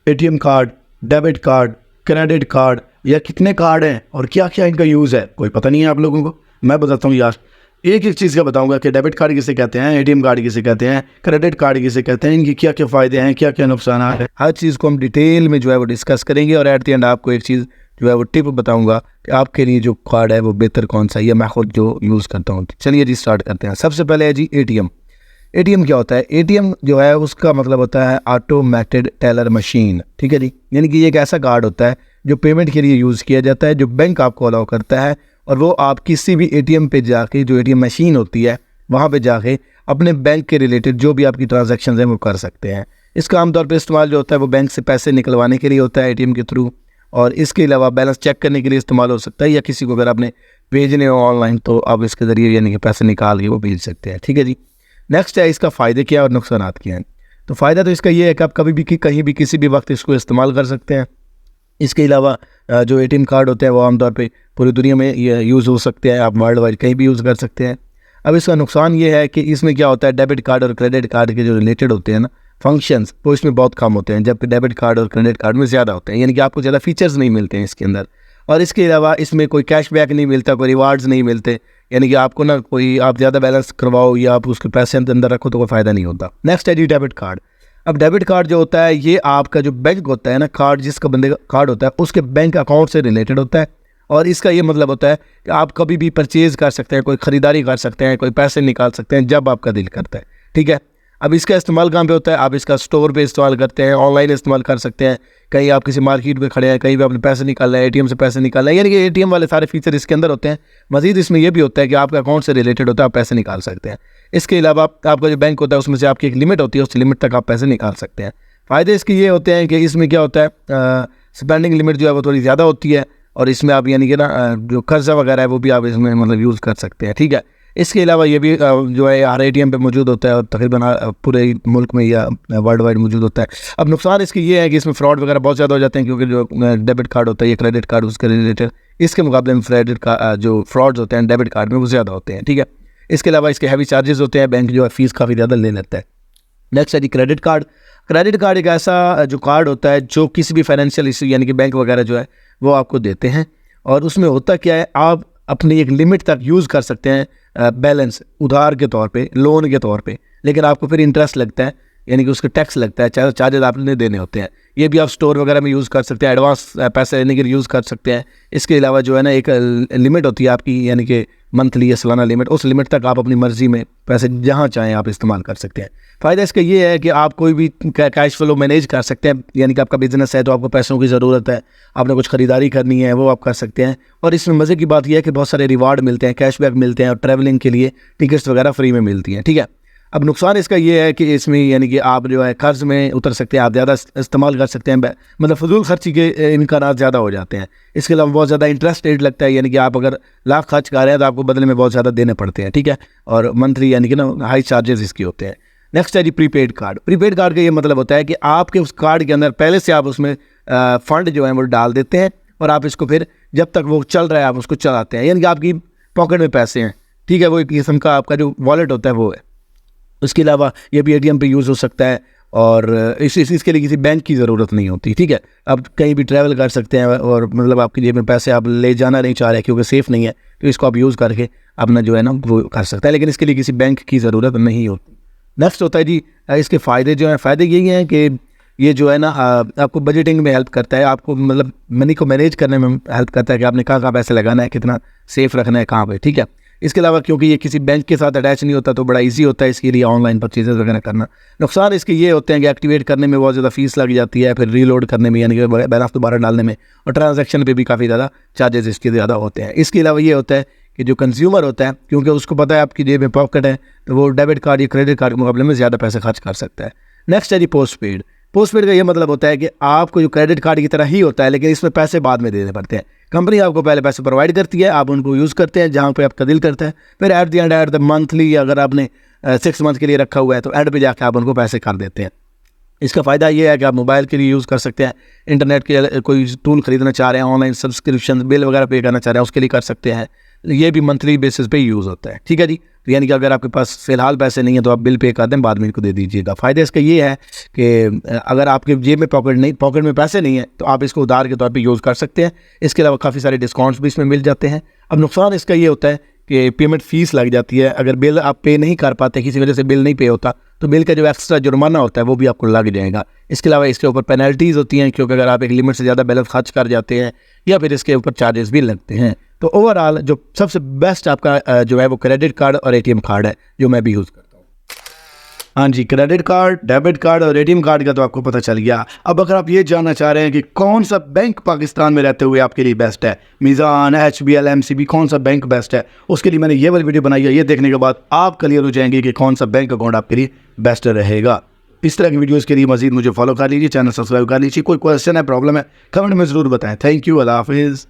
ATM card, debit card, credit card, या कितने card हैं और क्या क्या इनका यूज़ है, कोई पता नहीं है आप लोगों को। मैं बताता हूँ यार, एक एक चीज़ का बताऊंगा कि डेबिट कार्ड किसे कहते हैं, एटीएम कार्ड किसे कहते हैं, क्रेडिट कार्ड किसे कहते हैं, इनकी क्या क्या फ़ायदे हैं, क्या क्या नुकसान है। हर चीज़ को हम डिटेल में जो है वो डिस्कस करेंगे और एट द एंड आपको एक चीज़ जो है वो टिप बताऊंगा कि आपके लिए जो कार्ड है वो बेहतर कौन सा है, या मैं खुद जो यूज़ करता हूँ। चलिए जी स्टार्ट करते हैं। सबसे पहले है जी एटीएम। एटीएम क्या होता है? एटीएम जो है उसका मतलब होता है ऑटोमेटेड टेलर मशीन, ठीक है जी। यानी कि ये एक ऐसा कार्ड होता है जो पेमेंट के लिए यूज़ किया जाता है, जो बैंक आपको अलाउ करता है, और वो आप किसी भी एटीएम पे जाके, जो एटीएम मशीन होती है वहाँ पे जाके अपने बैंक के रिलेटेड जो भी आपकी ट्रांजैक्शन हैं वो कर सकते हैं। इसका आमतौर पे इस्तेमाल जो होता है वो बैंक से पैसे निकलवाने के लिए होता है एटीएम के थ्रू, और इसके अलावा बैलेंस चेक करने के लिए इस्तेमाल हो सकता है, या किसी को अगर आपने भेजने हो ऑनलाइन तो आप इसके ज़रिए यानी कि पैसे निकाल के वो भेज सकते हैं, ठीक है जी। नेक्स्ट है इसका फ़ायदे क्या और नुकसान क्या हैं। तो फ़ायदा तो इसका ये है कि आप कभी भी कहीं भी किसी भी वक्त इसको इस्तेमाल कर सकते हैं। इसके अलावा जो एटीएम कार्ड होते हैं वो आमतौर पे पूरी दुनिया में ये यूज़ हो सकते हैं, आप वर्ल्ड वाइड कहीं भी यूज़ कर सकते हैं। अब इसका नुकसान ये है कि इसमें क्या होता है, डेबिट कार्ड और क्रेडिट कार्ड के जो रिलेटेड होते हैं ना फंक्शंस, वो इसमें बहुत कम होते हैं, जबकि डेबिट कार्ड और क्रेडिट कार्ड में ज़्यादा होते हैं। यानी कि आपको ज़्यादा फीचर्स नहीं मिलते हैं इसके अंदर, और इसके अलावा इसमें कोई कैशबैक नहीं मिलता, कोई रिवार्ड्स नहीं मिलते। यानी कि आपको ना कोई आप ज़्यादा बैलेंस करवाओ या आप उसके पैसे अंदर रखो तो कोई फ़ायदा नहीं होता। नेक्स्ट है जी डेबिट कार्ड। अब डेबिट कार्ड जो होता है ये आपका जो बैंक होता है ना, कार्ड जिसका बंदे का कार्ड होता है उसके बैंक अकाउंट से रिलेटेड होता है, और इसका ये मतलब होता है कि आप कभी भी परचेज़ कर सकते हैं, कोई ख़रीदारी कर सकते हैं, कोई पैसे निकाल सकते हैं जब आपका दिल करता है, ठीक है। अब इसका इस्तेमाल कहाँ पे होता है? आप इसका स्टोर पे इस्तेमाल करते हैं, ऑनलाइन इस्तेमाल कर सकते हैं, कहीं आप किसी मार्केट में खड़े हैं, कहीं भी आपने पैसे निकालना है, एटीएम से पैसे निकालना है, यानी कि एटीएम वाले सारे फीचर इसके अंदर होते हैं। मज़ीद इसमें यह भी होता है कि आपके अकाउंट से रिलेटेड होता है, आप पैसे निकाल सकते हैं। इसके अलावा आपका जो बैंक होता है उसमें से आपकी एक लिमिट होती है, उस लिमिट तक आप पैसे निकाल सकते हैं। फ़ायदे इसके ये होते हैं कि इसमें क्या होता है, स्पेंडिंग लिमिट जो है वो थोड़ी ज़्यादा होती है, और इसमें आप यानी कि ना जो कर्जा वगैरह है वो भी आप इसमें मतलब यूज़ कर सकते हैं, ठीक है। इसके अलावा ये भी जो है हर एटीएम पे मौजूद होता है, और तकरीबन पूरे मुल्क में या वर्ल्ड वाइड मौजूद होता है। अब नुकसान इसकी ये है कि इसमें फ्रॉड वगैरह बहुत ज़्यादा हो जाते हैं, क्योंकि जो डेबिट कार्ड होता है या क्रेडिट कार्ड उसके रिलेटेड, इसके मुकाबले में क्रेडिट का जो फ्रॉड्स होते हैं डेबिट कार्ड में वो ज़्यादा होते हैं, ठीक है। इसके अलावा इसके हैवी चार्जेस होते हैं, बैंक जो है फ़ीस काफ़ी ज़्यादा ले लेता है। नेक्स्ट है जी क्रेडिट कार्ड। क्रेडिट कार्ड एक ऐसा जो कार्ड होता है जो किसी भी फाइनेंशियल इशू यानी कि बैंक वगैरह जो है वो आपको देते हैं, और उसमें होता क्या है, आप अपनी एक लिमिट तक यूज़ कर सकते हैं बैलेंस उधार के तौर पे, लोन के तौर पे, लेकिन आपको फिर इंटरेस्ट लगता है, यानी कि उसका टैक्स लगता है, चार्जेस आपने देने होते हैं। ये भी आप स्टोर वगैरह में यूज़ कर सकते हैं, एडवांस पैसे लेने के लिए यूज़ कर सकते हैं। इसके अलावा जो है ना एक लिमिट होती है आपकी, यानी कि मंथली या सालाना लिमिट, उस लिमिट तक आप अपनी मर्ज़ी में पैसे जहाँ चाहें आप इस्तेमाल कर सकते हैं। फ़ायदा इसका ये है कि आप कोई भी कैश फ्लो मैनेज कर सकते हैं, यानी कि आपका बिजनेस है तो आपको पैसों की ज़रूरत है, आपने कुछ ख़रीदारी करनी है वो आप कर सकते हैं। और इसमें मज़े की बात यह है कि बहुत सारे रिवार्ड मिलते हैं, कैशबैक मिलते हैं, और ट्रैवलिंग के लिए टिकट्स वगैरह फ्री में मिलती हैं, ठीक है। अब नुकसान इसका ये है कि इसमें यानी कि आप जो है कर्ज में उतर सकते हैं, आप ज़्यादा इस्तेमाल कर सकते हैं, मतलब फजूल खर्ची के इम्कान ज़्यादा हो जाते हैं। इसके अलावा बहुत ज़्यादा इंटरेस्ट रेट लगता है, यानी कि आप अगर लाख खर्च कर रहे हैं तो आपको बदले में बहुत ज़्यादा देने पड़ते हैं, ठीक है, और मंथली यानी कि ना हाई चार्जेस इसके होते हैं। नेक्स्ट है जी प्रीपेड कार्ड। प्रीपेड कार्ड का ये मतलब होता है कि आपके उस कार्ड के अंदर पहले से आप उसमें फ़ंड जो है वो डाल देते हैं, और आप इसको फिर जब तक वो चल रहा है आप उसको चलाते हैं, यानी कि आपकी पॉकेट में पैसे हैं, ठीक है, वो एक किस्म का आपका जो वॉलेट होता है वो है। उसके अलावा ये भी एटीएम पे यूज़ हो सकता है, और इसके लिए किसी बैंक की ज़रूरत नहीं होती, ठीक है। आप कहीं भी ट्रैवल कर सकते हैं, और मतलब आपकी जेब में पैसे आप ले जाना नहीं चाह रहे क्योंकि सेफ़ नहीं है, तो इसको आप यूज़ करके अपना जो है ना वो कर सकता है, लेकिन इसके लिए किसी बैंक की ज़रूरत नहीं होती। नेक्स्ट होता है जी इसके फ़ायदे जो हैं, फ़ायदे यही हैं कि ये जो है ना आपको बजटिंग में हेल्प करता है, आपको मतलब मनी को मैनेज करने में हेल्प करता है कि आपने कहाँ पैसे लगाना है, कितना सेफ़ रखना है कहाँ पे, ठीक है। इसके अलावा क्योंकि ये किसी बैंक के साथ अटैच नहीं होता तो बड़ा इजी होता है इसके लिए ऑनलाइन परचेजेस वगैरह करना। नुकसान इसके ये होते हैं कि एक्टिवेट करने में बहुत ज़्यादा फीस लग जाती है, फिर रीलोड करने में यानी कि बैलेंस दोबारा डालने में, और ट्रांजैक्शन पे भी काफ़ी ज़्यादा चार्जेस इसके ज़्यादा होते हैं। इसके अलावा ये होता है कि जो कंज्यूमर होता है, क्योंकि उसको पता है आपकी जेब में पॉकेट है, तो वो डेबिट कार्ड या क्रेडिट कार्ड के मुकाबले में ज़्यादा पैसे खर्च कर सकता है। नेक्स्ट है जी पोस्ट पेड। पोस्ट पेड का ये मतलब होता है कि आपको जो क्रेडिट कार्ड की तरह ही होता है, लेकिन इसमें पैसे बाद में देने पड़ते हैं। कंपनी आपको पहले पैसे प्रोवाइड करती है, आप उनको यूज़ करते हैं जहाँ पे आपका दिल करता है, फिर एट द मंथली अगर आपने 6 मंथ के लिए रखा हुआ है तो एंड पे जाके आप उनको पैसे कर देते हैं। इसका फ़ायदा ये है कि आप मोबाइल के लिए यूज़ कर सकते हैं, इंटरनेट के कोई टूल ख़रीदना चाह रहे हैं, ऑनलाइन सब्सक्रिप्शन बिल वगैरह पे करना चाह रहे हैं उसके लिए कर सकते हैं। ये भी मंथली बेसिस पे यूज़ होता है। ठीक है जी, तो यानी कि अगर आपके पास फ़िलहाल पैसे नहीं है तो आप बिल पे कर दें, बाद में इनको दे दीजिएगा। फ़ायदा इसका ये है कि अगर आपके जेब में पॉकेट में पैसे नहीं है तो आप इसको उधार के तौर पे यूज़ कर सकते हैं। इसके अलावा काफ़ी सारे डिस्काउंट्स भी इसमें मिल जाते हैं। अब नुकसान इसका ये होता है कि पेमेंट फ़ीस लग जाती है। अगर बिल आप पे नहीं कर पाते, किसी वजह से बिल नहीं पे होता, तो बिल का जो एक्स्ट्रा जुर्माना होता है वो भी आपको लग जाएगा। इसके अलावा इसके ऊपर पेनल्टीज़ होती हैं, क्योंकि अगर आप एक लिमिट से ज़्यादा बैलेंस खर्च कर जाते हैं, या फिर इसके ऊपर चार्जेस भी लगते हैं। तो ओवरऑल जो सबसे बेस्ट आपका जो है वो क्रेडिट कार्ड और एटीएम कार्ड है, जो मैं भी यूज़ करता हूँ। हाँ जी, क्रेडिट कार्ड, डेबिट कार्ड और एटीएम कार्ड का तो आपको पता चल गया। अब अगर आप ये जानना चाह रहे हैं कि कौन सा बैंक पाकिस्तान में रहते हुए आपके लिए बेस्ट है, मीज़ान, HBL, MCB, कौन सा बैंक बेस्ट है, उसके लिए मैंने ये वाली वीडियो बनाई है। ये देखने के बाद आप क्लियर हो जाएंगे कि कौन सा बैंक अकाउंट आपके लिए बेस्ट रहेगा। इस तरह की वीडियोज़ के लिए मज़ीद मुझे फॉलो कर लीजिए, चैनल सब्सक्राइब कर लीजिए। कोई क्वेश्चन है, प्रॉब्लम है, कमेंट में ज़रूर बताएं। थैंक यू, अल्लाह हाफिज़।